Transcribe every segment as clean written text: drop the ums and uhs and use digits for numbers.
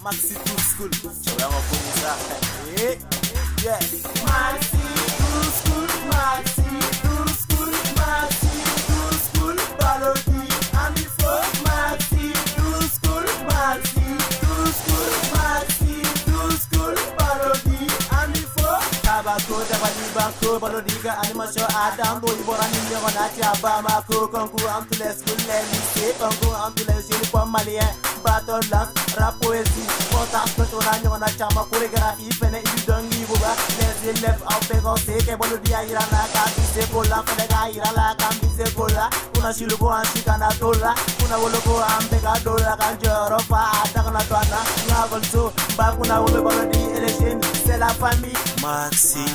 Maxi Tool School. Tu vas reconnaître ça. Yeah. Maxi Tool School, Maxi Tool School, Maxi Tool School, parodie. And il faut Maxi Tool School, Maxi Tool School, Maxi Tool School, parodie. And il faut Tabako, Tabani Banko, parodie, animation, Adam, Boyibora, Nionati, Abamako, concours entre les schools, les lycées, concours entre les uniformes maliens. Battle dance, rap poésie, contact que ton agneau en a chama, chorégraphie, peine et dongi buba. Les élèves en pégoncé, que bon dia ira la cabise cola, pelega ira la cabise cola. Una shilugo antikana tola, una wologo ambega dola, kanjoro fa atakana toana. Navolso, bakuna wolo balodi, et les jeunes, c'est la famille. Maxi,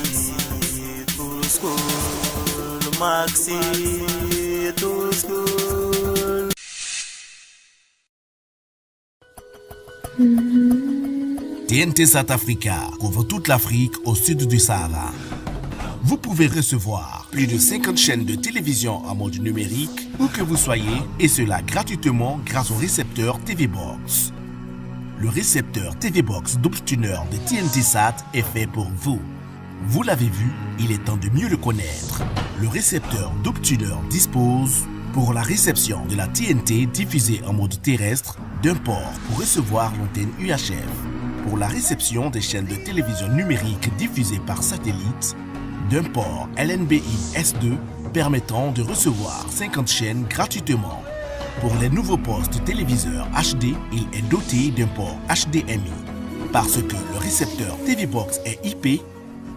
Tool School, Maxi, Tool School. TNT South Africa couvre toute l'Afrique au sud du Sahara. Vous pouvez recevoir plus de 50 chaînes de télévision en mode numérique où que vous soyez, et cela gratuitement grâce au récepteur TV Box. Le récepteur TV Box double tuner de TNT Sat est fait pour vous. Vous l'avez vu, il est temps de mieux le connaître. Le récepteur double tuner dispose pour la réception de la TNT diffusée en mode terrestre d'un port pour recevoir l'antenne UHF, pour la réception des chaînes de télévision numérique diffusées par satellite, d'un port LNBI S2 permettant de recevoir 50 chaînes gratuitement. Pour les nouveaux postes téléviseurs HD, il est doté d'un port HDMI. Parce que le récepteur TV Box est IP,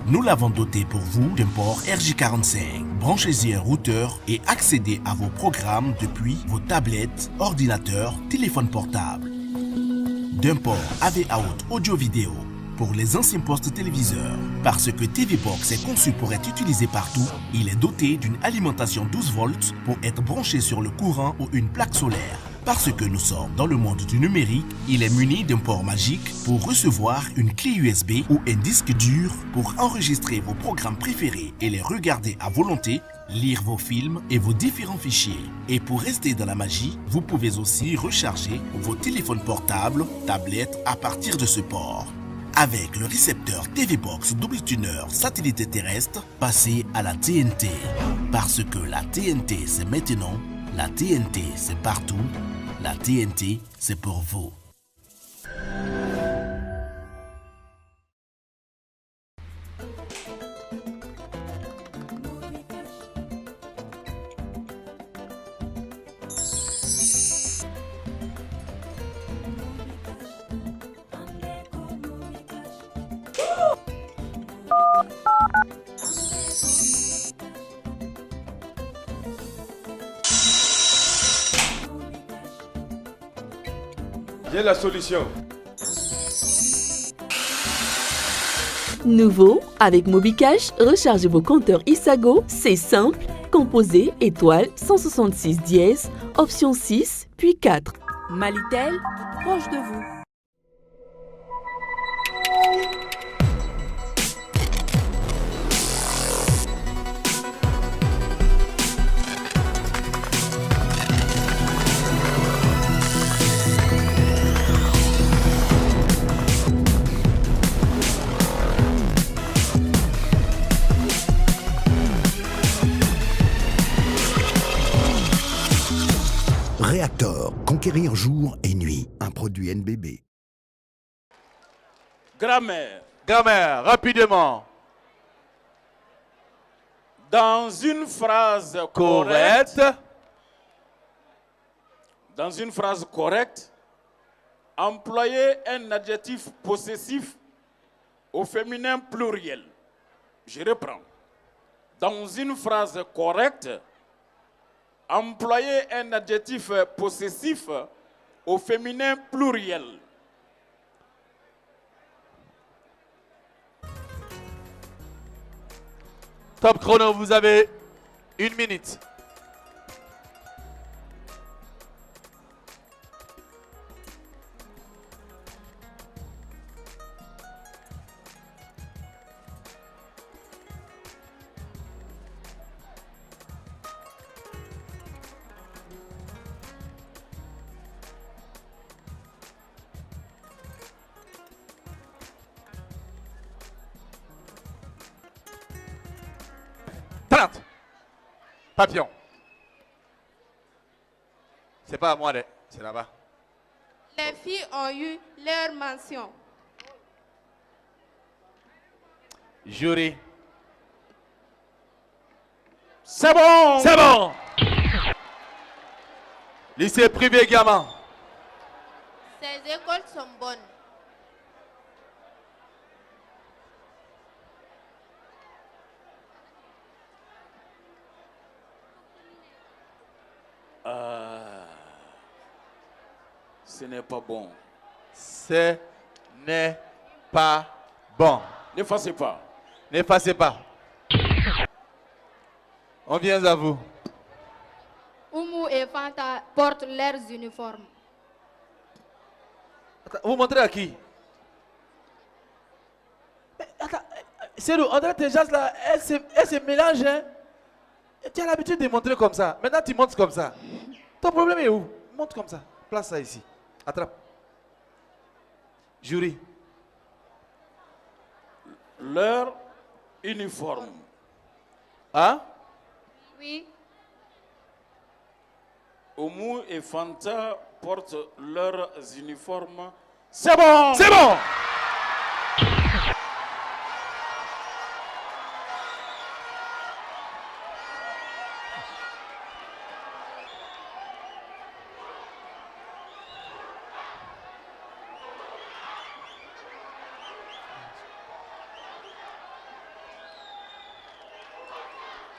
nous l'avons doté pour vous d'un port RJ45. Branchez-y un routeur et accédez à vos programmes depuis vos tablettes, ordinateurs, téléphones portables. D'un port AV Out audio-vidéo pour les anciens postes téléviseurs. Parce que TV Box est conçu pour être utilisé partout, il est doté d'une alimentation 12 volts pour être branché sur le courant ou une plaque solaire. Parce que nous sommes dans le monde du numérique, il est muni d'un port magique pour recevoir une clé USB ou un disque dur pour enregistrer vos programmes préférés et les regarder à volonté, lire vos films et vos différents fichiers. Et pour rester dans la magie, vous pouvez aussi recharger vos téléphones portables, tablettes à partir de ce port. Avec le récepteur TV Box double tuner satellite terrestre, passez à la TNT. Parce que la TNT c'est maintenant, la TNT c'est partout, la TNT c'est pour vous. J'ai la solution. Nouveau, avec MobiCash, rechargez vos compteurs Isago, c'est simple. Composez étoile 166 dièse, option 6, puis 4. Malitel, proche de vous. Reactor, conquérir jour et nuit, un produit NBB. Grammaire. Grammaire, rapidement. Dans une phrase Correct. correcte, employez un adjectif possessif au féminin pluriel. Je reprends. Dans une phrase correcte, employez un adjectif possessif au féminin pluriel. Top chrono, vous avez 1 minute. Papillon. C'est pas à moi, c'est là-bas. Les filles ont eu leur mention. Jury. C'est bon. C'est bon. Lycée privé Gamin. Ces écoles sont bonnes. Ce n'est pas bon. Ce n'est pas bon. N'effacez pas. N'effacez pas. On vient à vous. Oumou et Fanta portent leurs uniformes. Attends, vous montrez à qui? Mais attends, c'est on dirait tes gens là, elles se mélangent. Hein? Tu as l'habitude de montrer comme ça. Maintenant tu montes comme ça. Ton problème est où? Monte comme ça. Place ça ici. Attrape. Jury. Leur uniforme. Hein? Oui. Oumou et Fanta portent leurs uniformes. C'est bon. C'est bon.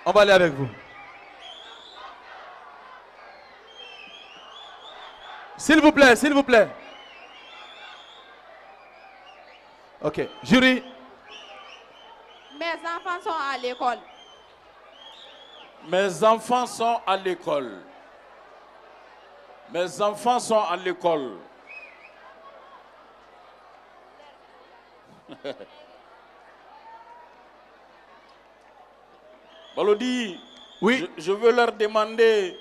On va aller avec vous. S'il vous plaît, s'il vous plaît. Ok, jury. Mes enfants sont à l'école. Mes enfants sont à l'école. Mes enfants sont à l'école. Balodi, Oui. je veux leur demander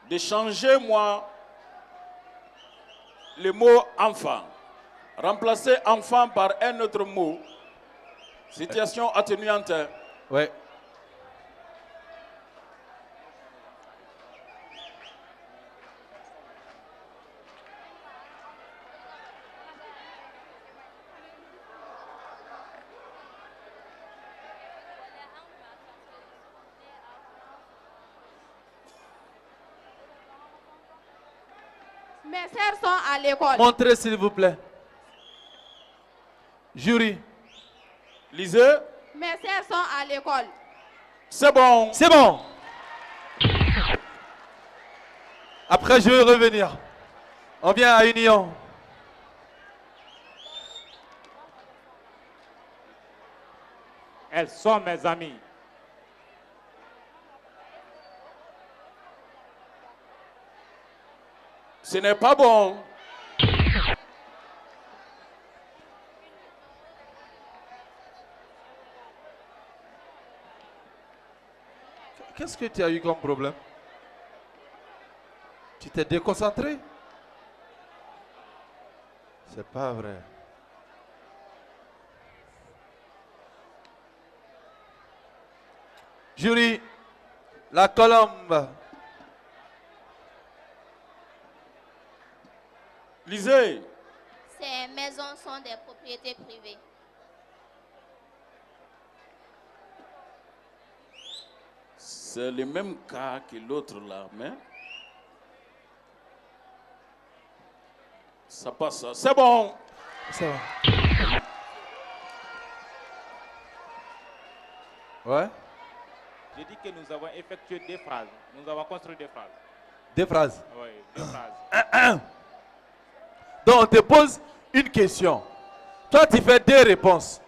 de changer, moi, le mot enfant. Remplacer enfant par un autre mot. Situation atténuante. Ouais. Mes sœurs sont à l'école. Montrez s'il vous plaît. Jury. Lisez. Mes sœurs sont à l'école. C'est bon. C'est bon. Après, je vais revenir. On vient à Union. Elles sont mes amies. Ce n'est pas bon. Qu'est-ce que tu as eu comme problème? Tu t'es déconcentré? C'est pas vrai. Jury, la colombe. Lisez. Ces maisons sont des propriétés privées. C'est le même cas que l'autre là, mais ça passe. C'est bon. Ça va. Ouais. J'ai dit que nous avons effectué des phrases. Nous avons construit des phrases. Des phrases. Oui, des phrases. Donc on te pose une question. Toi tu fais des réponses.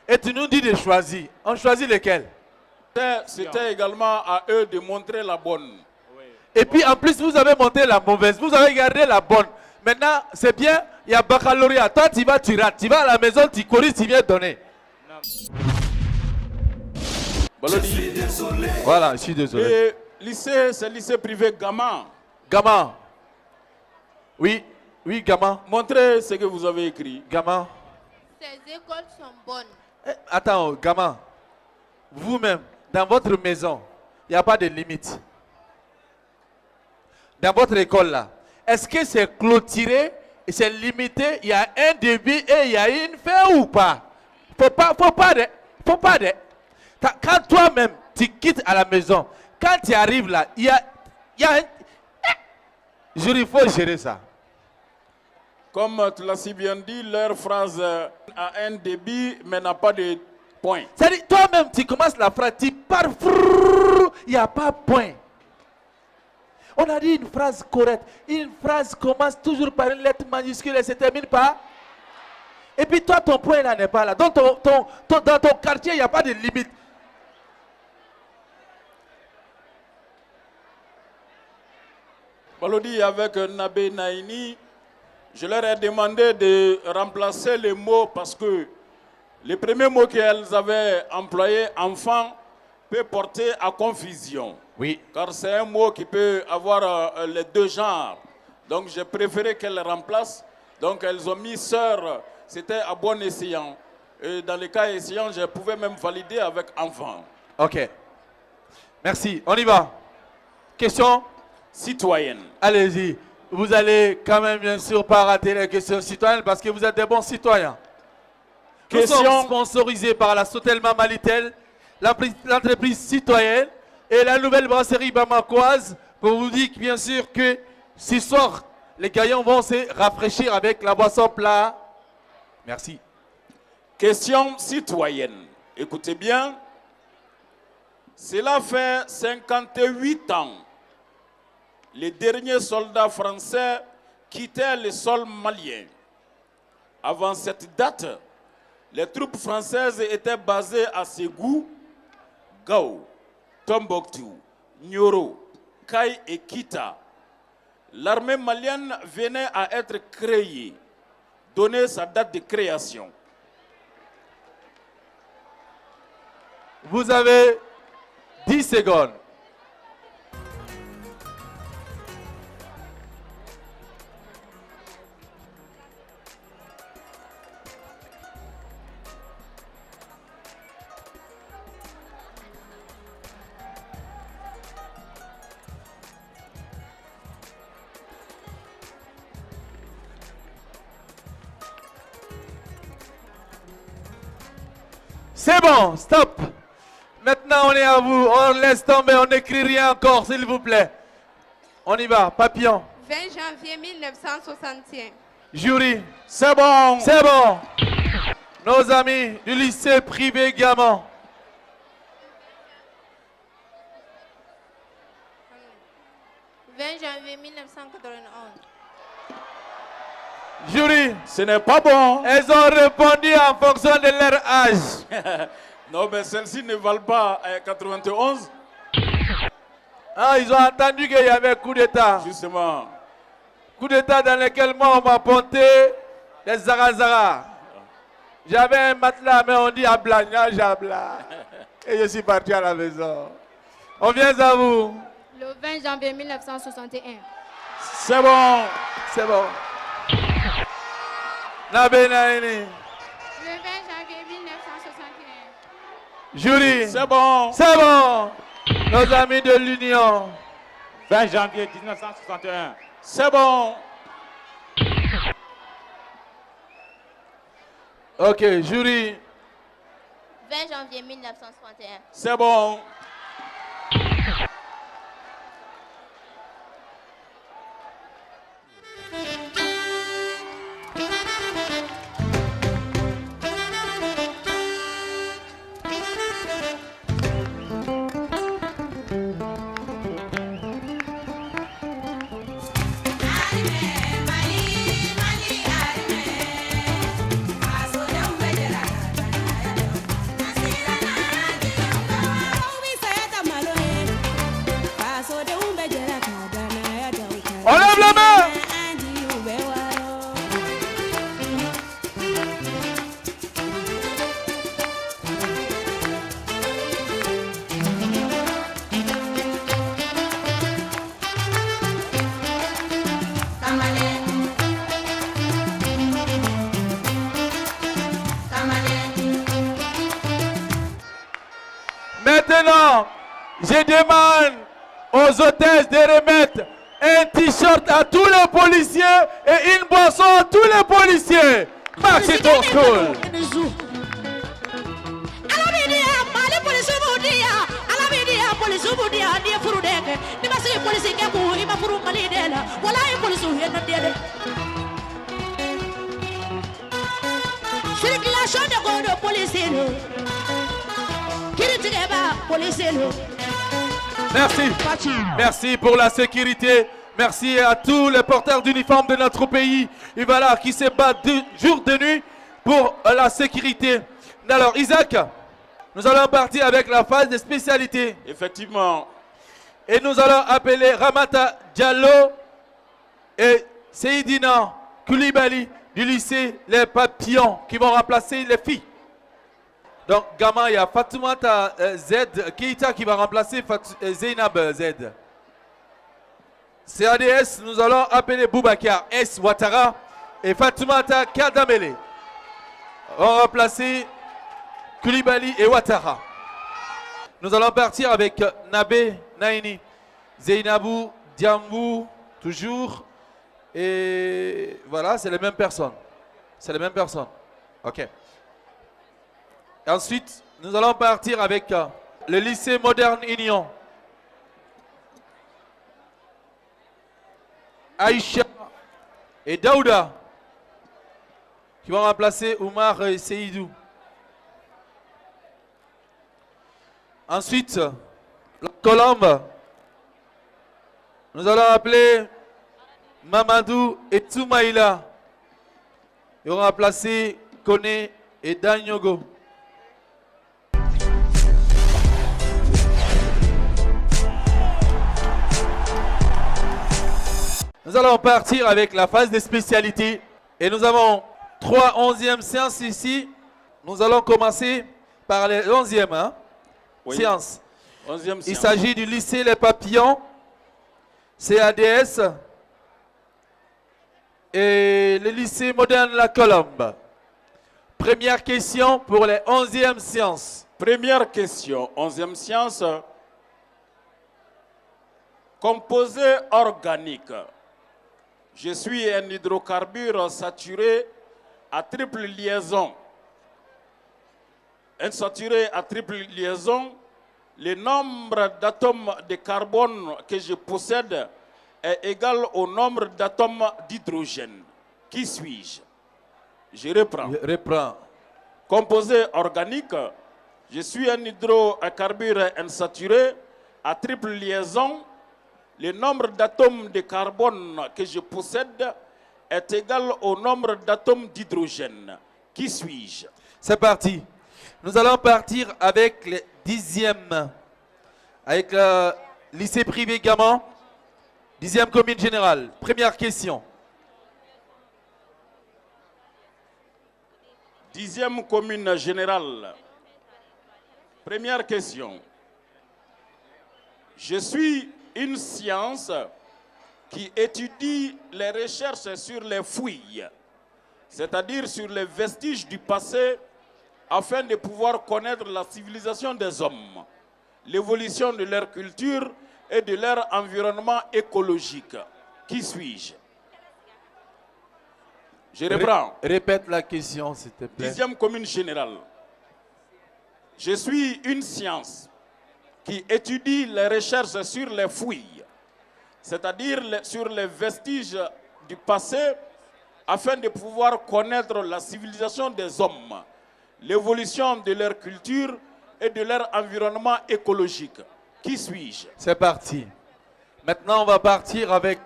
Et tu nous dis de choisir. On choisit lesquelles? C'était également à eux de montrer la bonne. Oui. Et puis en plus vous avez monté la mauvaise. Vous avez gardé la bonne. Maintenant c'est bien. Il y a baccalauréat. Toi tu vas, tu rates. Tu vas à la maison, tu corriges, tu viens donner. Non. Balodi. Voilà, je suis désolé. Et lycée, c'est lycée privé Gamin. Gamin. Oui, oui, gamin. Montrez ce que vous avez écrit. Gamin. Ces écoles sont bonnes. Attends, gamin. Vous-même, dans votre maison, il n'y a pas de limite. Dans votre école là, est-ce que c'est clôturé et c'est limité? Il y a un début et il y a une fin ou pas? Faut pas de. Quand toi-même tu quittes à la maison, quand tu arrives là, il y a un... Il faut gérer ça. Comme tu l'as si bien dit, leur phrase a un débit mais n'a pas de point. C'est-à-dire, toi-même, tu commences la phrase, tu pars, il n'y a pas point. On a dit une phrase correcte. Une phrase commence toujours par une lettre majuscule et se termine par... Et puis toi, ton point là n'est pas là. Donc, dans ton quartier, il n'y a pas de limite. Balodi avec Nabé Naini, je leur ai demandé de remplacer les mots parce que les premiers mots qu'elles avaient employés, enfant, peut porter à confusion. Oui. Car c'est un mot qui peut avoir les deux genres. Donc j'ai préféré qu'elles remplacent. Donc elles ont mis sœur, c'était à bon escient. Et dans les cas essayants, je pouvais même valider avec enfant. Ok. Merci. On y va. Question citoyenne. Allez-y. Vous allez quand même bien sûr pas rater les questions citoyennes parce que vous êtes des bons citoyens. Nous sommes sponsorisés par la Sotelma Malitel, l'entreprise citoyenne et la nouvelle brasserie bamakoise pour vous dire bien sûr que ce soir, les gagnants vont se rafraîchir avec la boisson plat. Merci. Question citoyenne. Écoutez bien. Cela fait 58 ans. Les derniers soldats français quittaient le sol malien. Avant cette date, les troupes françaises étaient basées à Ségou, Gao, Tombouctou, Nioro, Kaï et Kita. L'armée malienne venait à être créée, donnée sa date de création. Vous avez 10 secondes. C'est bon, stop. Maintenant, on est à vous. On laisse tomber, on n'écrit rien encore, s'il vous plaît. On y va, papillon. 20 janvier 1961. Jury. C'est bon. C'est bon. Nos amis du lycée privé Gaman. « 20 janvier 1991. Jury. Ce n'est pas bon. Elles ont répondu en fonction de leur âge. Non, mais celles-ci ne valent pas 91. Ah, ils ont entendu qu'il y avait coup d'État. Justement. Coup d'État dans lequel moi, on m'a ponté des zarazara. J'avais un matelas, mais on dit à blagnage, à bla. Et je suis parti à la maison. On vient à vous. Le 20 janvier 1961. C'est bon. C'est bon. Nabé Naini. Le 20 janvier 1961. Jury. C'est bon. C'est bon. Nos amis de l'Union. 20 janvier 1961. C'est bon. Ok, jury. 20 janvier 1961. C'est bon. On lève la main. Maintenant, Je demande aux hôtesses de remettre un t-shirt à tous les policiers et une boisson à tous les policiers. Maxi Tour School. Merci. Merci pour la sécurité. Merci à tous les porteurs d'uniformes de notre pays. Et voilà, qui se battent jour de nuit pour la sécurité. Alors, Isaac, nous allons partir avec la phase de spécialité. Effectivement. Et nous allons appeler Ramata Diallo et Seydina Koulibaly du lycée Les Papillons qui vont remplacer les filles. Donc, gamin, il y a Fatoumata Z Keita qui va remplacer Zainab Z. CADS, nous allons appeler Boubacar S Ouattara et Fatoumata Kadamele. On va remplacer Koulibaly et Ouattara. Nous allons partir avec Nabé Naini, Zainabou Diambou, toujours. Et voilà, c'est les mêmes personnes. C'est les mêmes personnes. Ok. Ensuite, nous allons partir avec le lycée Moderne Union. Aïcha et Daouda qui vont remplacer Oumar et Seydou. Ensuite, la Colombe. Nous allons appeler Mamadou et Toumaïla. Ils vont remplacer Kone et Danyogo. Nous allons partir avec la phase des spécialités. Et nous avons 3 11e séances ici. Nous allons commencer par les 11e séances. 11e séance. Il s'agit du lycée Les Papillons, CADS et le lycée Moderne La Colombe. Première question pour les 11e séances. Première question, 11e séance. Composé organique. Je suis un hydrocarbure saturé à triple liaison. Un saturé à triple liaison, le nombre d'atomes de carbone que je possède est égal au nombre d'atomes d'hydrogène. Qui suis-je? Je reprends. Je reprends. Composé organique, je suis un hydrocarbure insaturé à triple liaison. Le nombre d'atomes de carbone que je possède est égal au nombre d'atomes d'hydrogène. Qui suis-je? C'est parti. Nous allons partir avec les 10e. Avec le lycée privé Gaman. 10e commune générale. Première question. 10e commune générale. Première question. Je suis une science qui étudie les recherches sur les fouilles, c'est-à-dire sur les vestiges du passé, afin de pouvoir connaître la civilisation des hommes, l'évolution de leur culture et de leur environnement écologique. Qui suis-je? Je reprends. Répète la question, s'il te plaît. 10e commune générale. Je suis une science qui étudie les recherches sur les fouilles, c'est-à-dire sur les vestiges du passé, afin de pouvoir connaître la civilisation des hommes, l'évolution de leur culture et de leur environnement écologique. Qui suis-je? C'est parti. Maintenant, on va partir avec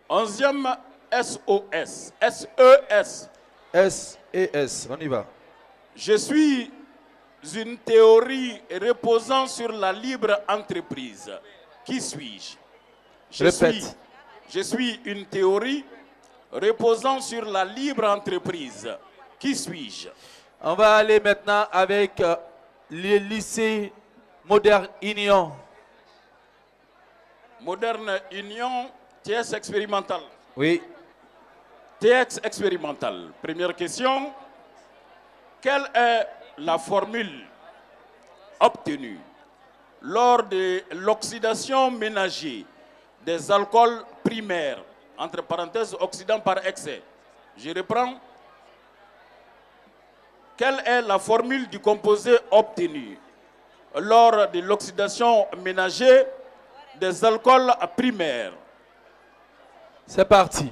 11e SOS. SES. S et S. On y va. Je suis une théorie reposant sur la libre entreprise. Qui suis-je? Je suis une théorie reposant sur la libre entreprise. Qui suis-je? On va aller maintenant avec le lycée Moderne Union. Moderne Union, TS expérimental. Oui. TX expérimental. Première question. Quelle est la formule obtenue lors de l'oxydation ménager des alcools primaires, entre parenthèses, oxydant par excès. Je reprends. Quelle est la formule du composé obtenu lors de l'oxydation ménager des alcools primaires? C'est parti.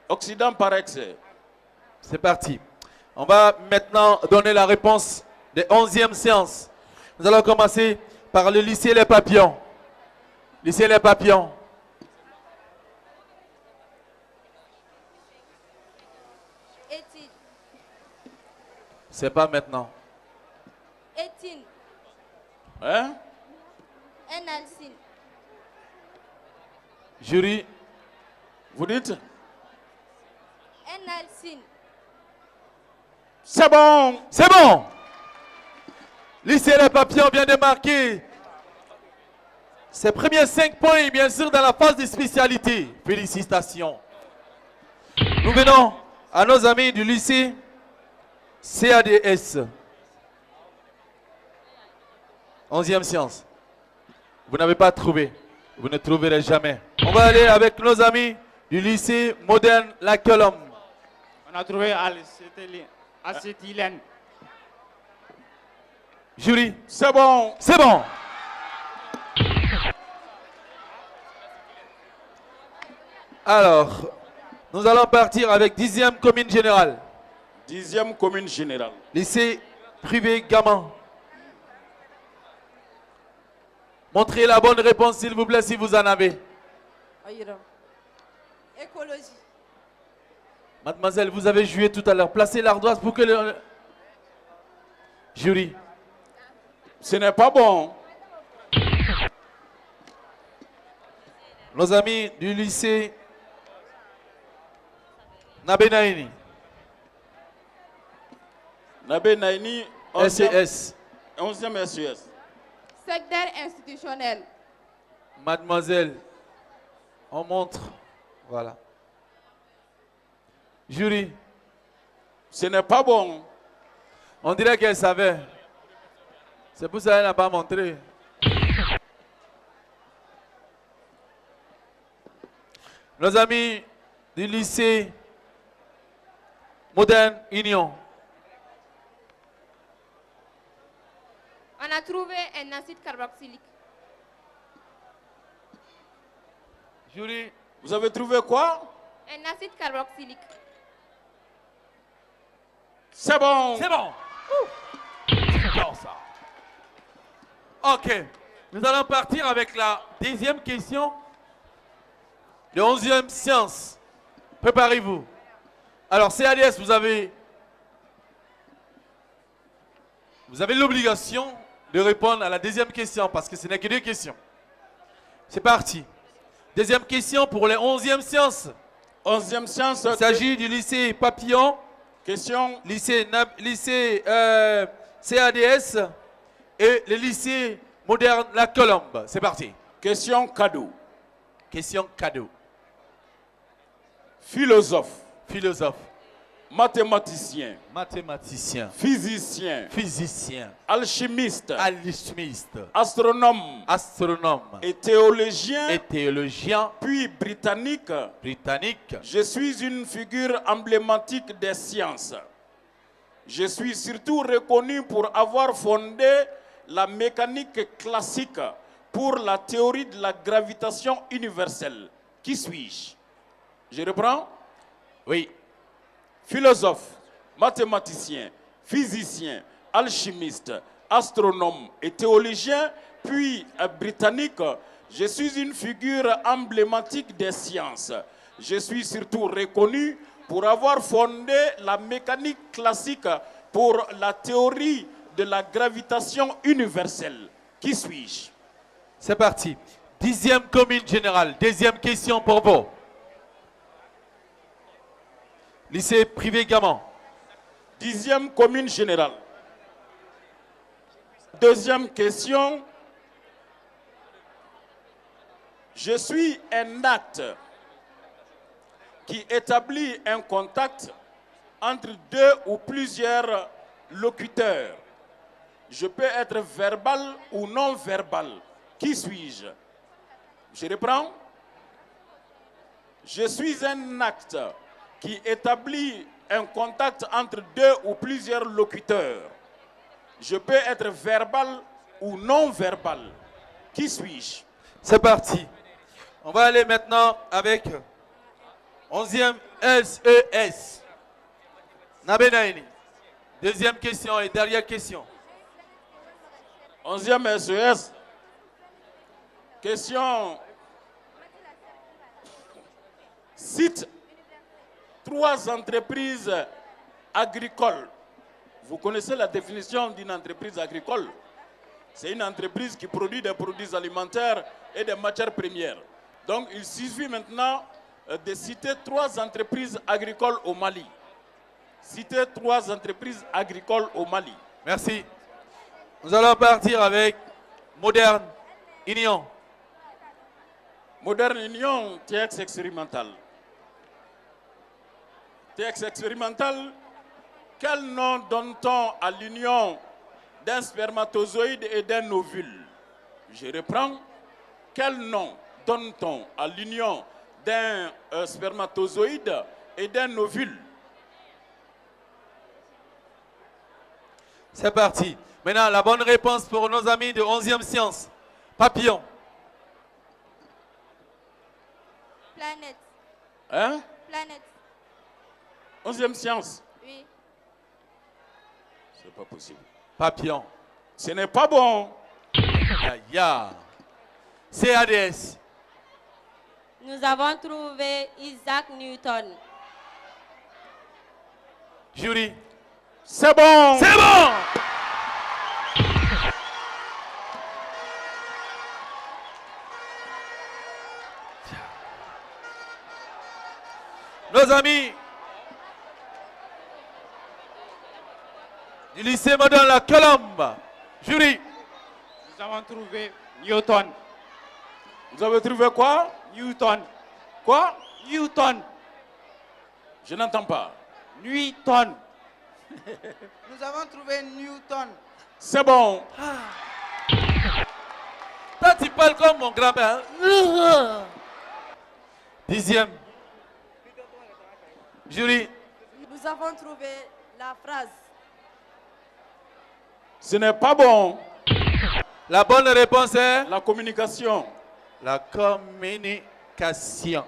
Oxydant par excès. C'est parti. On va maintenant donner la réponse des 11e séances. Nous allons commencer par le lycée Les Papillons. Lycée Les Papillons. Éthyl. C'est pas maintenant. Éthine. Hein? Enalcine. Jury. Vous dites? Enalcine. C'est bon. C'est bon. Lycée Les Papillons vient de marquer ses premiers 5 points, bien sûr, dans la phase de spécialité. Félicitations. Nous venons à nos amis du lycée CADS. 11e séance. Vous n'avez pas trouvé. Vous ne trouverez jamais. On va aller avec nos amis du lycée moderne La Colombe. On a trouvé acétylène. Jury. C'est bon. C'est bon. Alors, nous allons partir avec 10e commune générale. 10e commune générale. Lycée privé Gamin. Montrez la bonne réponse, s'il vous plaît, si vous en avez. Écologie. Mademoiselle, vous avez joué tout à l'heure. Placez l'ardoise pour que le... Jury. Ce n'est pas bon. Nos amis du lycée Nabé Naini. Nabé Naini, SES. 11e SES. Secteur institutionnel. Mademoiselle, on montre. Voilà. Jury. Ce n'est pas bon. On dirait qu'elle savait. C'est pour ça qu'elle n'a pas montré. Nos amis du lycée Moderne Union. On a trouvé un acide carboxylique. Jury. Vous avez trouvé quoi? Un acide carboxylique. C'est bon. C'est bon. C'est bon ça. Ok. Nous allons partir avec la 10e question de 11e séance. Préparez-vous. Alors, CADS, vous avez l'obligation de répondre à la 2e question parce que ce n'est que 2 questions. C'est parti. 2e question pour les 11e séances. 11e séance. Il s'agit du lycée Papillon. Question. Lycée CADS et le lycée moderne La Colombe. C'est parti. Question cadeau. Question cadeau. Philosophe. Philosophe. Mathématicien. Mathématicien. Physicien. Physicien. Alchimiste. Alchimiste. Astronome. Astronome. Et théologien. Et théologien. Puis britannique. Britannique. Je suis une figure emblématique des sciences. Je suis surtout reconnu pour avoir fondé la mécanique classique pour la théorie de la gravitation universelle. Qui suis-je? Je reprends? Oui. Philosophe, mathématicien, physicien, alchimiste, astronome et théologien, puis britannique, je suis une figure emblématique des sciences. Je suis surtout reconnu pour avoir fondé la mécanique classique pour la théorie de la gravitation universelle. Qui suis-je? C'est parti. 10e commune générale. 2e question pour vous. Lycée privé Gaman. 10e commune générale. 2e question. Je suis un acte qui établit un contact entre 2 ou plusieurs locuteurs. Je peux être verbal ou non verbal. Qui suis-je? Je reprends. Je suis un acte qui établit un contact entre deux ou plusieurs locuteurs. Je peux être verbal ou non verbal. Qui suis-je? C'est parti. On va aller maintenant avec 11e SES. Nabenaini. Deuxième question et dernière question. 11e SES. Question. Cite 3 entreprises agricoles. Vous connaissez la définition d'une entreprise agricole? C'est une entreprise qui produit des produits alimentaires et des matières premières. Donc il suffit maintenant de citer 3 entreprises agricoles au Mali. Citer 3 entreprises agricoles au Mali. Merci. Nous allons partir avec Modern Union. Modern Union, TX expérimental. TX expérimental, quel nom donne-t-on à l'union d'un spermatozoïde et d'un ovule? Je reprends. Quel nom donne-t-on à l'union d'un spermatozoïde et d'un ovule? C'est parti. Maintenant, la bonne réponse pour nos amis de 11e science. Papillon. Planète. Hein? Planète. 11e science. Oui. C'est pas possible. Papillon. Ce n'est pas bon. Ya. CADS. Nous avons trouvé Isaac Newton. Jury. C'est bon. C'est bon. Nos amis du lycée moderne La Colombe. Jury. Nous avons trouvé Newton. Vous avez trouvé quoi? Newton. Quoi? Newton. Je n'entends pas. Newton. Nous avons trouvé Newton. C'est bon. Toi, tu parles comme mon grand-père. 10e. Jury. Nous avons trouvé la phrase. Ce n'est pas bon. La bonne réponse est la communication. La communication.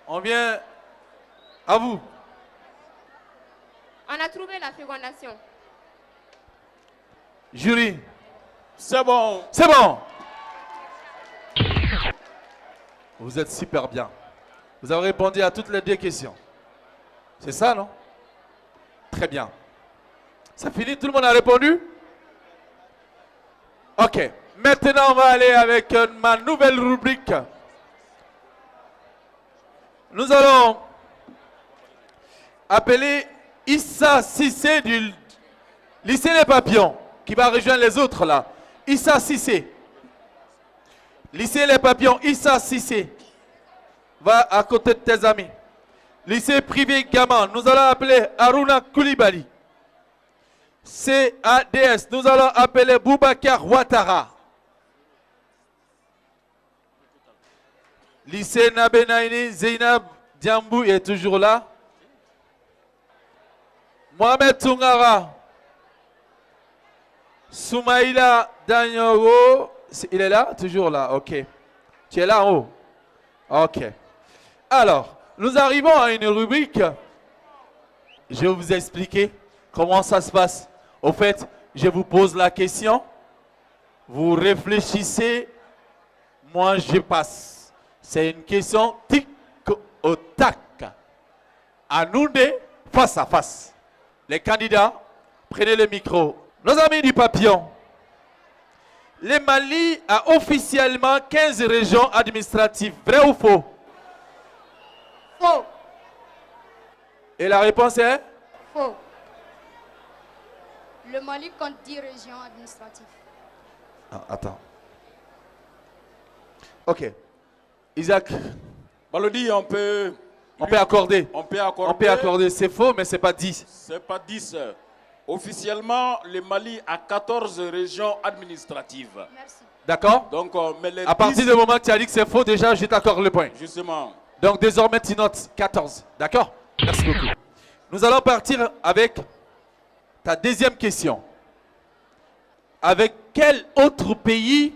On vient à vous. On a trouvé la fécondation. Jury. C'est bon. C'est bon. Vous êtes super bien. Vous avez répondu à toutes les 2 questions. C'est ça, non? Très bien. Ça finit? Tout le monde a répondu? Ok. Maintenant, on va aller avec ma nouvelle rubrique. Nous allons appeler Issa Sissé du lycée Les Papillons, qui va rejoindre les autres là. Issa Sissé. Lycée Les Papillons, Issa Sissé. Va à côté de tes amis. Lycée privé Gaman, nous allons appeler Aruna Koulibaly. CADS, nous allons appeler Boubacar Ouattara. Lycée Nabenaini, Zeynab Diambou est toujours là. Mohamed Tungara. Soumaïla Danyoro, il est là? Toujours là, ok. Tu es là en haut? Ok. Alors, nous arrivons à une rubrique. Je vais vous expliquer comment ça se passe. Au fait, je vous pose la question. Vous réfléchissez. Moi, je passe. C'est une question tic au tac. À nous deux, face à face. Les candidats, prenez le micro. Nos amis du papillon. Le Mali a officiellement 15 régions administratives. Vrai ou faux? Faux. Et la réponse est? Faux. Le Mali compte 10 régions administratives. Ah, attends. Ok. Isaac. Balodi, on peut accorder. On peut accorder. On peut accorder. C'est faux, mais c'est pas 10. C'est pas 10. Officiellement, le Mali a 14 régions administratives. Merci. D'accord? Donc, mais les À partir 10, du moment que tu as dit que c'est faux, déjà, je t'accorde le point. justement. Donc désormais, tu notes 14. D'accord? Merci beaucoup. Nous allons partir avec ta deuxième question. Avec quel autre pays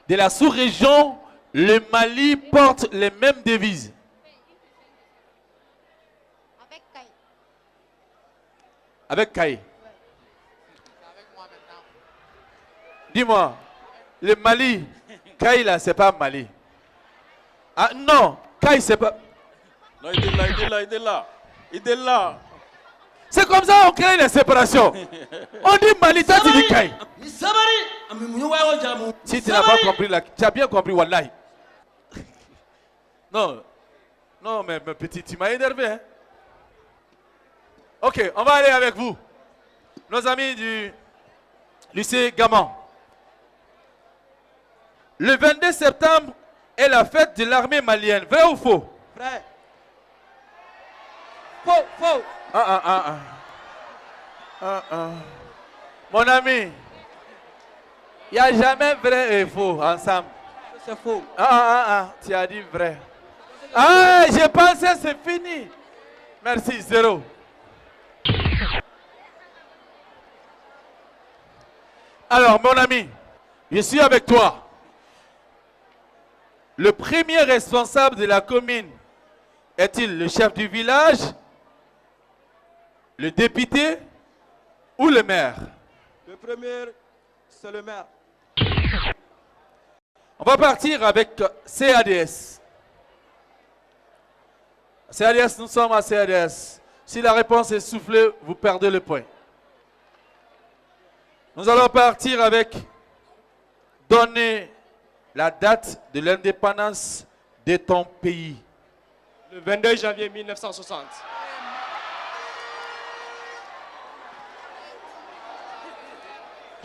de la sous-région le Mali porte les mêmes devises? Avec Kai. Avec Kai. Dis-moi, le Mali, Kai là, c'est pas Mali. Ah non, Kai c'est pas... Non, il est là, il est là, il est là. Il est là. C'est comme ça on crée la séparation. On dit Mali, toi tu dis Kai. Si tu n'as pas compris, tu as bien compris, Wallahi. Non, non, mais petit, tu m'as énervé. Hein? Ok, on va aller avec vous. Nos amis du lycée Gaman. Le 22 septembre est la fête de l'armée malienne. Vrai ou faux? Vrai. Faux, faux. Mon ami, il n'y a jamais vrai et faux ensemble. C'est faux. Tu as dit vrai. Ah, je pensais c'est fini. Merci, 0. Alors, mon ami, je suis avec toi. Le premier responsable de la commune est-il le chef du village, le député ou le maire? Le premier, c'est le maire. On va partir avec CADS. CADS, nous sommes à CADS. Si la réponse est soufflée, vous perdez le point. Nous allons partir avec donner la date de l'indépendance de ton pays. Le 22 janvier 1960.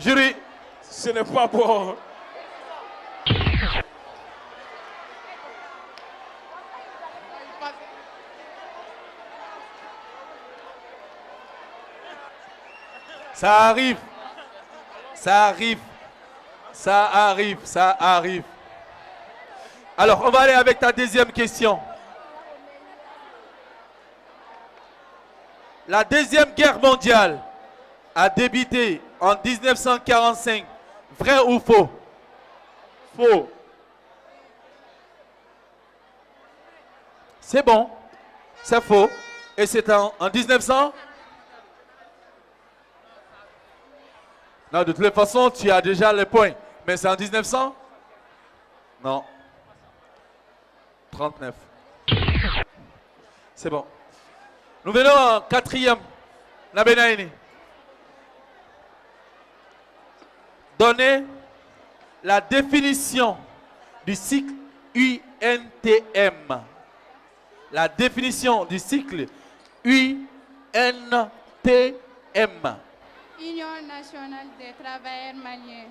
Jury. Ce n'est pas bon. Ça arrive. Ça arrive. Ça arrive. Ça arrive. Alors, on va aller avec ta deuxième question. La Deuxième Guerre mondiale a débuté en 1945. Vrai ou faux? Faux. C'est bon. C'est faux. Et c'est en 1900? Non, de toute façon, tu as déjà le point. Mais c'est en 1900? Non. 39. C'est bon. Nous venons en quatrième. La Benaïni. Donnez la définition du cycle UNTM. La définition du cycle UNTM. Union nationale des travailleurs maliens.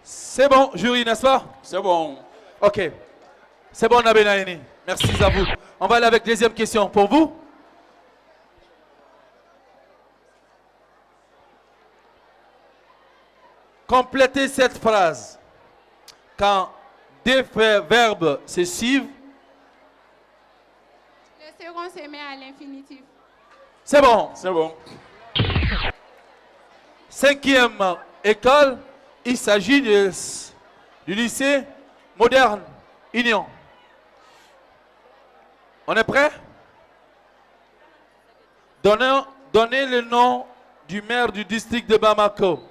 C'est bon, jury, n'est-ce pas? C'est bon. Ok. C'est bon, Nabenaini. Merci à vous. On va aller avec deuxième question pour vous. Complétez cette phrase. Quand deux verbes se suivent. Le second se met à l'infinitif. C'est bon. C'est bon. Cinquième école. Il s'agit du lycée moderne Union. On est prêt? Donnez le nom du maire du district de Bamako.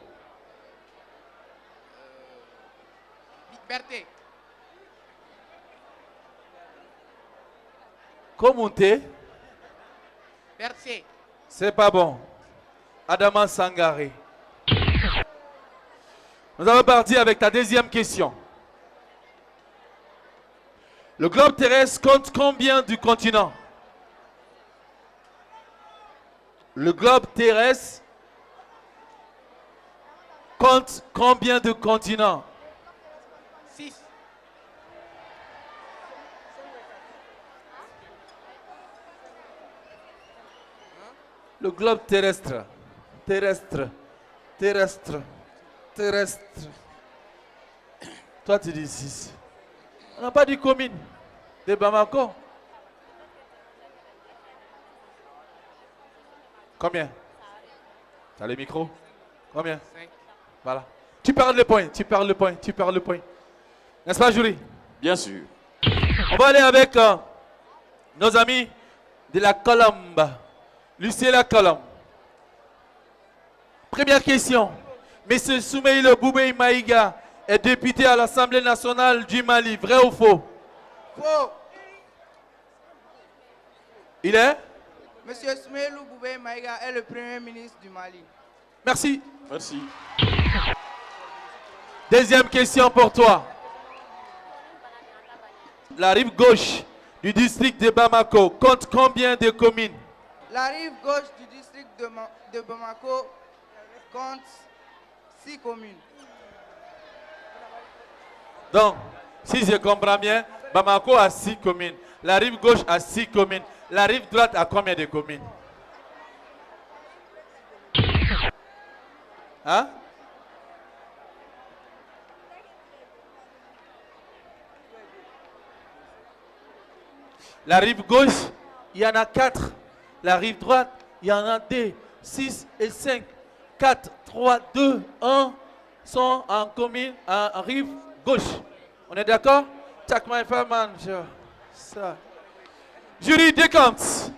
Berthe. Communauté. Berthe. C'est pas bon. Adama Sangare. Nous allons partir avec ta deuxième question. Le globe terrestre compte combien du continent? Le globe terrestre compte combien de continents? 6. Le globe terrestre. Terrestre. Terrestre. Terrestre. Toi, tu dis 6. On n'a pas dit commune. De Bamako. Combien? Tu as le micro? Combien? 5. Voilà. Tu perds le point, tu perds le point, tu perds le point. N'est-ce pas, jury? Bien sûr. On va aller avec nos amis de la Colombe. Lucie la Colombe. Première question. Monsieur Soumeïlo Boubei Maïga est député à l'Assemblée nationale du Mali. Vrai ou faux? Faux. Il est? Monsieur Soumeïlo Boubei Maïga est le premier ministre du Mali. Merci. Merci. Deuxième question pour toi. La rive gauche du district de Bamako compte combien de communes? La rive gauche du district de Bamako compte 6 communes. Donc, si je comprends bien, Bamako a 6 communes. La rive gauche a 6 communes. La rive droite a combien de communes? Hein? La rive gauche, il y en a 4. La rive droite, il y en a 2, 6 et 5. 4, 3, 2, 1 sont en commune, en rive gauche. On est d'accord? Check my man. Ça. Jury décompte.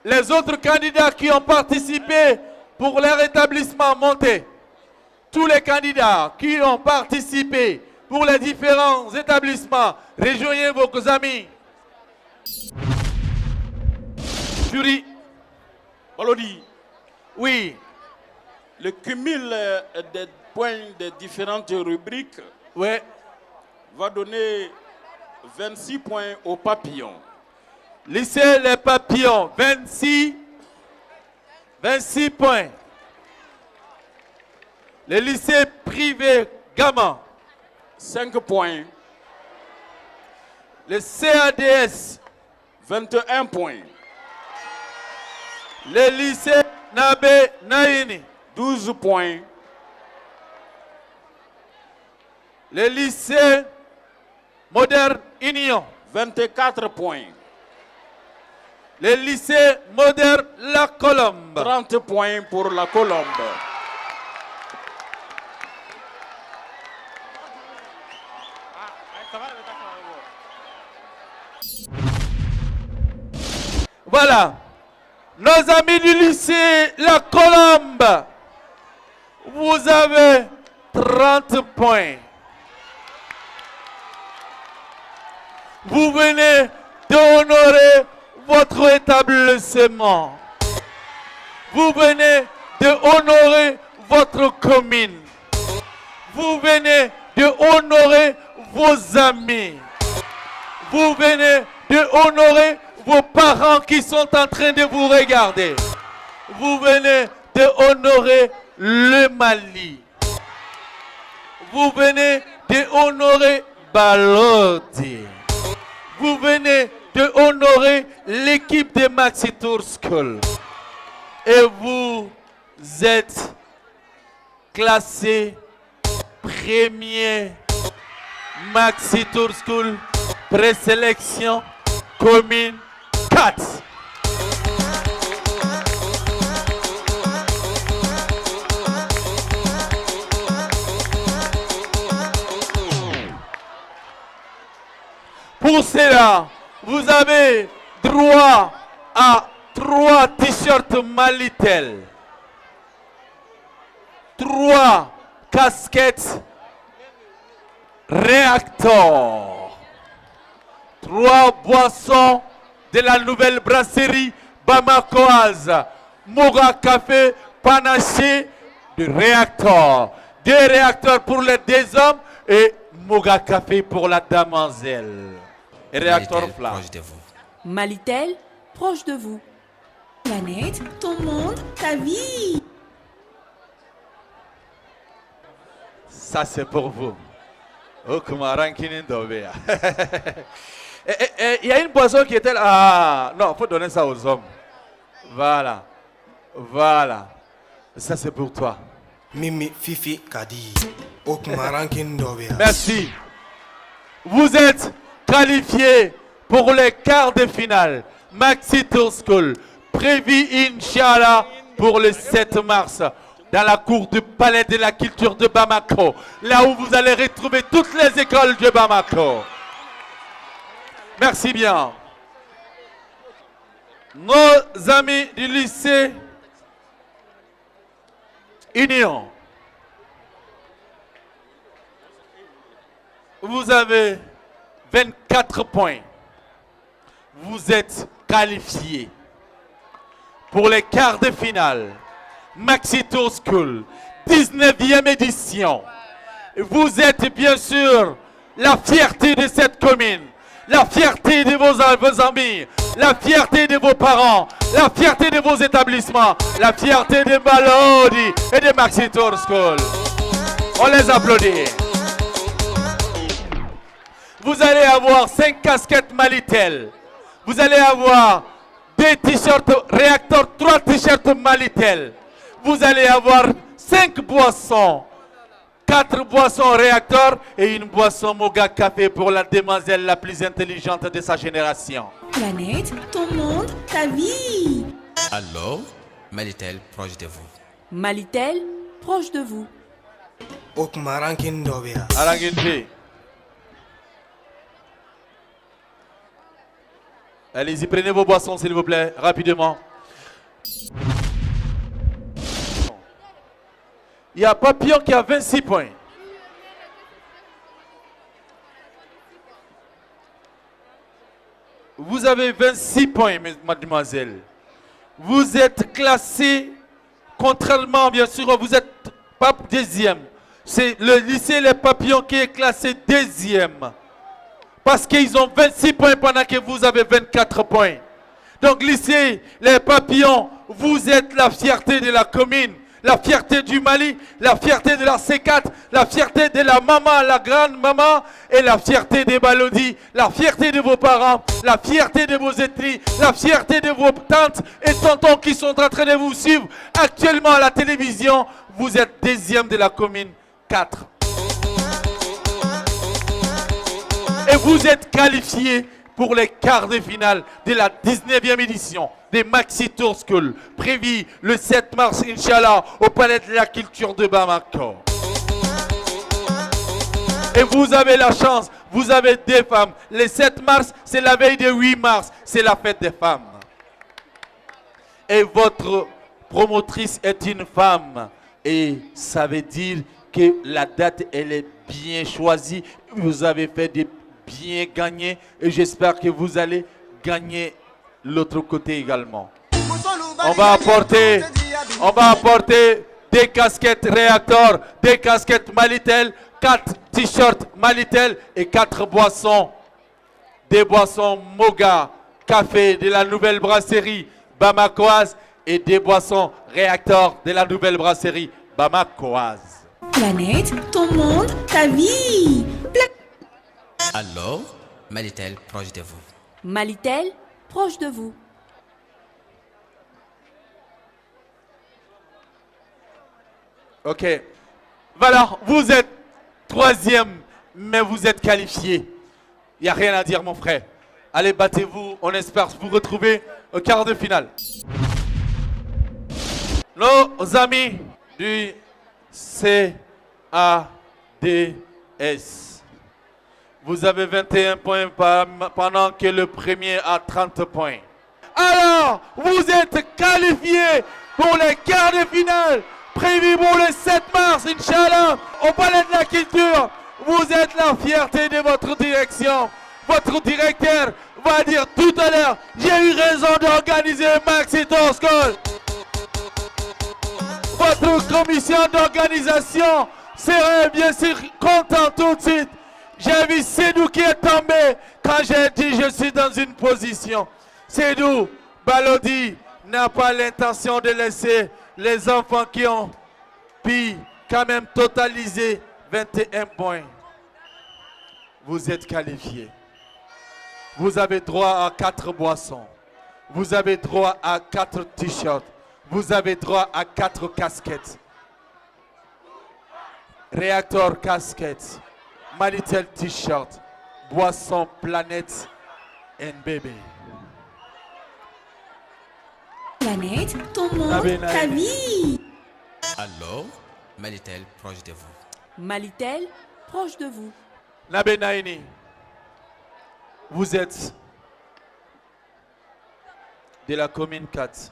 Les autres candidats qui ont participé pour leur établissement monté. Tous les candidats qui ont participé pour les différents établissements, rejoignez vos amis. Jury. Balodi. Oui. Le cumul des points des différentes rubriques va donner 26 points aux papillons. Lycée Les Papillons, 26 points. Le lycée privé Gamma, 5 points. Le CADS, 21 points. Le lycée Nabé Naïni, 12 points. Le lycée Moderne Union, 24 points. Le lycée Moderne La Colombe, 30 points pour la Colombe. Voilà. Nos amis du lycée La Colombe, vous avez 30 points. Vous venez d'honorer votre établissement. Vous venez d'honorer votre commune. Vous venez d'honorer vos amis. Vous venez d'honorer vos parents qui sont en train de vous regarder. Vous venez d'honorer le Mali. Vous venez d'honorer Balodi. Vous venez d'honorer l'équipe de Maxi Tour School. Et vous êtes classé premier Maxi Tour School présélection commune 4. Pour cela, vous avez droit à 3 t-shirts Malitel, 3 casquettes Réactor, 3 boissons de la nouvelle brasserie Bamakoise, Moga Café Panaché de Réactor, 2 réacteurs pour les 2 hommes et Moga Café pour la demoiselle. Et Réacteur Flamme. Proche de vous. Malitel, proche de vous. Planète, ton monde, ta vie. Ça, c'est pour vous. Il y a une boisson qui était là. Ah, non, il faut donner ça aux hommes. Voilà. Voilà. Ça, c'est pour toi. Mimi Fifi Kadi. Merci. Vous êtes qualifiés pour les quarts de finale. Maxi Tour School, prévu Inch'Allah pour le 7 mars dans la cour du Palais de la Culture de Bamako, là où vous allez retrouver toutes les écoles de Bamako. Merci bien. Nos amis du lycée Union, vous avez 24 points. Vous êtes qualifiés pour les quarts de finale. Maxi Tour School, 19e édition. Vous êtes bien sûr la fierté de cette commune, la fierté de vos amis, la fierté de vos parents, la fierté de vos établissements, la fierté de Balodi et de Maxi Tour School. On les applaudit. Vous allez avoir 5 casquettes Malitel. Vous allez avoir des t-shirts réacteurs, 3 t-shirts Malitel. Vous allez avoir 5 boissons, 4 boissons réacteurs et une boisson Moga Café pour la demoiselle la plus intelligente de sa génération. Planète, ton monde, ta vie. Alors, Malitel, proche de vous. Malitel, proche de vous. Aranginji. Allez-y, prenez vos boissons s'il vous plaît, rapidement. Il y a Papillon qui a 26 points. Vous avez 26 points, mademoiselle. Vous êtes classé, contrairement, bien sûr, vous n'êtes pas deuxième. C'est le lycée Les Papillons qui est classé deuxième. Parce qu'ils ont 26 points pendant que vous avez 24 points. Donc, lycée Les Papillons, vous êtes la fierté de la commune. La fierté du Mali, la fierté de la C4, la fierté de la maman, la grande maman, et la fierté des Balodi, la fierté de vos parents, la fierté de vos ethnies, la fierté de vos tantes et tontons qui sont en train de vous suivre actuellement à la télévision. Vous êtes deuxième de la commune 4. Et vous êtes qualifiés pour les quarts de finale de la 19e édition des Maxi Tour School, prévu le 7 mars, Inch'Allah, au Palais de la Culture de Bamako. Et vous avez la chance, vous avez des femmes. Le 7 mars, c'est la veille de 8 mars, c'est la fête des femmes. Et votre promotrice est une femme. Et ça veut dire que la date, elle est bien choisie. Vous avez fait des bien gagné et j'espère que vous allez gagner l'autre côté également. On va apporter des casquettes réacteurs, des casquettes Malitel, 4 t-shirts Malitel et 4 boissons. Des boissons Moga, café de la nouvelle brasserie Bamakoise et des boissons réacteurs de la nouvelle brasserie Bamakoise. Planète, ton monde, ta vie. Alors, Malitel, proche de vous. Malitel, proche de vous. Ok. Voilà, vous êtes 3e, mais vous êtes qualifié. Il n'y a rien à dire, mon frère. Allez, battez-vous. On espère vous retrouver au quart de finale. Nos amis du CADS. Vous avez 21 points pendant que le premier a 30 points. Alors, vous êtes qualifiés pour les quarts de finale prévus pour le 7 mars, Inch'Allah, au Palais de la Culture. Vous êtes la fierté de votre direction. Votre directeur va dire tout à l'heure, j'ai eu raison d'organiser Maxi Tour School. Votre commission d'organisation serait bien sûr content tout de suite. J'ai vu Sédou qui est tombé quand j'ai dit je suis dans une position. Sédou, Balodi n'a pas l'intention de laisser les enfants qui ont pu quand même totaliser 21 points. Vous êtes qualifiés. Vous avez droit à 4 boissons. Vous avez droit à 4 t-shirts. Vous avez droit à 4 casquettes. Réacteur casquette. Malitel t-shirt. Boisson Planète NBB. Planète, ton monde, ta vie. Alors, Malitel, proche de vous. Malitel, proche de vous. Nabe Naini, vous êtes de la commune 4.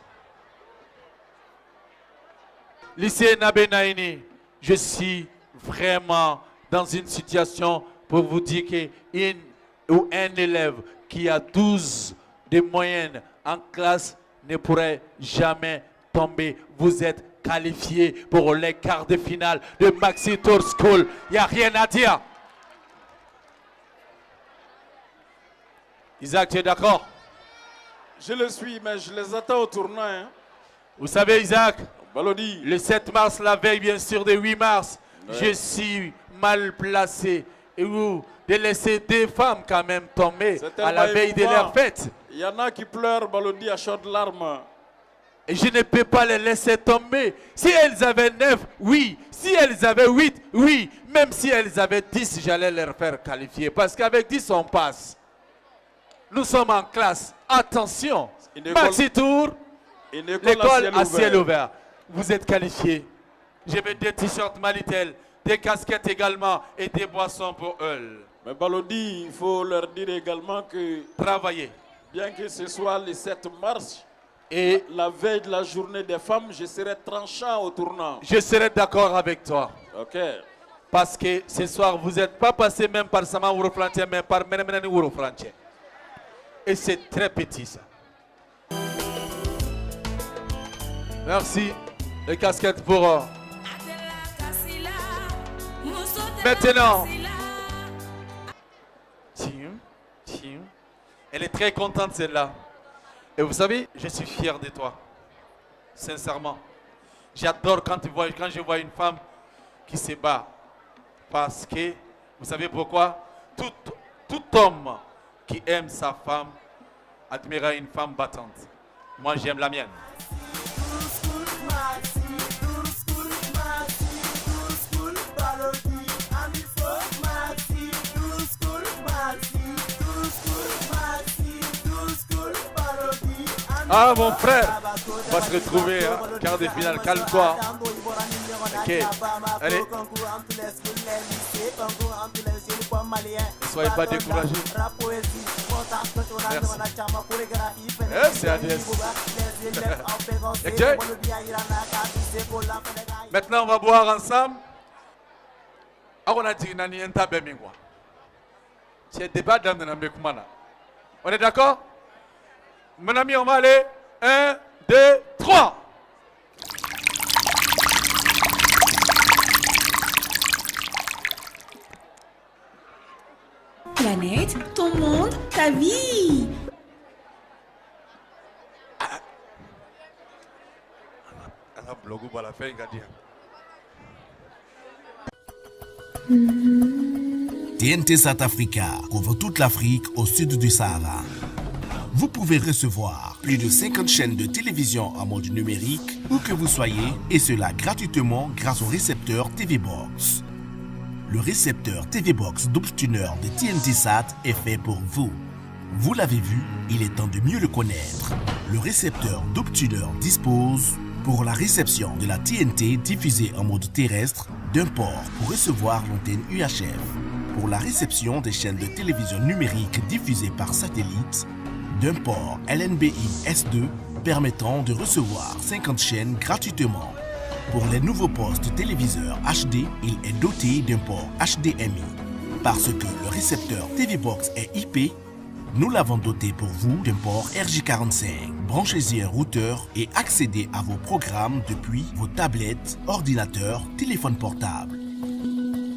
Lycée Nabe Naini, je suis vraiment dans une situation pour vous dire qu'un élève qui a 12 de moyenne en classe ne pourrait jamais tomber. Vous êtes qualifié pour les quarts de finale de Maxi Tour School. Il n'y a rien à dire. Isaac, tu es d'accord? Je le suis, mais je les attends au tournoi. Hein. Vous savez, Isaac, Balodi. Le 7 mars, la veille, bien sûr, de 8 mars, je suis mal placé. Et vous, de laisser des femmes quand même tomber à la veille de leur fête. Il y en a qui pleurent, Balodi, à chaudes larmes. Et je ne peux pas les laisser tomber. Si elles avaient 9, oui. Si elles avaient 8, oui. Même si elles avaient 10, j'allais les faire qualifier. Parce qu'avec 10, on passe. Nous sommes en classe. Attention. Maxi Tour. L'école à ciel ouvert. Vous êtes qualifiés. Je veux des t-shirts Malitel, des casquettes également et des boissons pour eux. Mais Balodi, il faut leur dire également que... Travailler. Bien que ce soit le 7 mars, et la veille de la journée des femmes, je serai tranchant au tournant. Je serai d'accord avec toi. Ok. Parce que ce soir, vous n'êtes pas passé même par Sama Ouro-Frantier, mais par Menemenani Ouro-Frantier. Et c'est très petit ça. Merci. Les casquettes pour eux. Maintenant. Elle est très contente celle-là. Et vous savez, je suis fier de toi. Sincèrement. J'adore quand je vois une femme qui se bat. Parce que, vous savez pourquoi? Tout homme qui aime sa femme admirera une femme battante. Moi, j'aime la mienne. Ah mon frère, on va se retrouver, hein, quart de finale, calme-toi. Ok, allez. Ne soyez pas découragés. Merci. C'est ADS. Okay. Maintenant, on va boire ensemble. On a dit c'est débat dans le Kumana. On est d'accord? Mon ami, on va aller. 1, 2, 3. Planète, ton monde, ta vie. TNT South Africa couvre toute l'Afrique au sud du Sahara. Vous pouvez recevoir plus de 50 chaînes de télévision en mode numérique où que vous soyez, et cela gratuitement grâce au récepteur TV Box. Le récepteur TV Box double tuner de TNT Sat est fait pour vous. Vous l'avez vu, il est temps de mieux le connaître. Le récepteur double tuner dispose pour la réception de la TNT diffusée en mode terrestre d'un port pour recevoir l'antenne UHF, pour la réception des chaînes de télévision numérique diffusées par satellite, d'un port LNBI S2 permettant de recevoir 50 chaînes gratuitement. Pour les nouveaux postes téléviseurs HD, il est doté d'un port HDMI. Parce que le récepteur TV Box est IP, nous l'avons doté pour vous d'un port RJ45. Branchez-y un routeur et accédez à vos programmes depuis vos tablettes, ordinateurs, téléphones portables.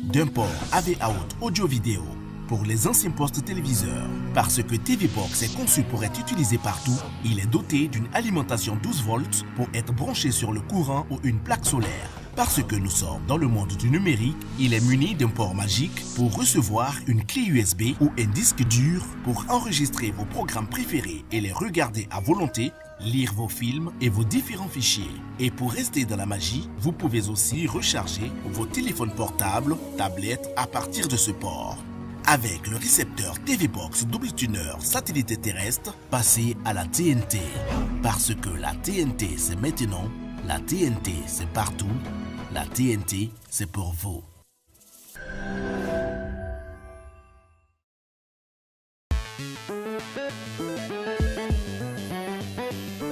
D'un port AV Out audio-vidéo pour les anciens postes téléviseurs. Parce que TV Box est conçu pour être utilisé partout, il est doté d'une alimentation 12 volts pour être branché sur le courant ou une plaque solaire. Parce que nous sommes dans le monde du numérique, il est muni d'un port magique pour recevoir une clé USB ou un disque dur pour enregistrer vos programmes préférés et les regarder à volonté, lire vos films et vos différents fichiers. Et pour rester dans la magie, vous pouvez aussi recharger vos téléphones portables, tablettes à partir de ce port. Avec le récepteur TV Box double tuner satellite terrestre, passez à la TNT. Parce que la TNT c'est maintenant, la TNT c'est partout, la TNT c'est pour vous.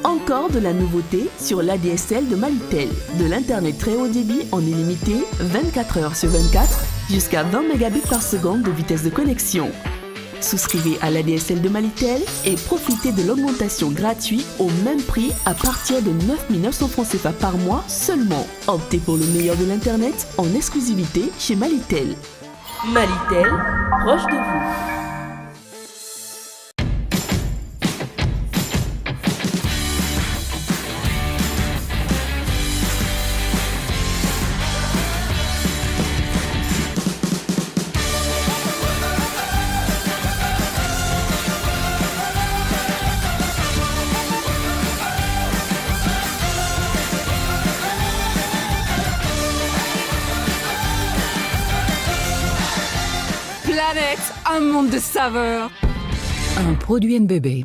Encore de la nouveauté sur l'ADSL de Malitel. De l'internet très haut débit en illimité 24 heures sur 24 jusqu'à 20 mégabits par seconde de vitesse de connexion. Souscrivez à l'ADSL de Malitel et profitez de l'augmentation gratuite au même prix à partir de 9 900 francs CFA par mois seulement. Optez pour le meilleur de l'internet en exclusivité chez Malitel. Malitel, proche de vous. Planète, un monde de saveurs. Un produit NBB.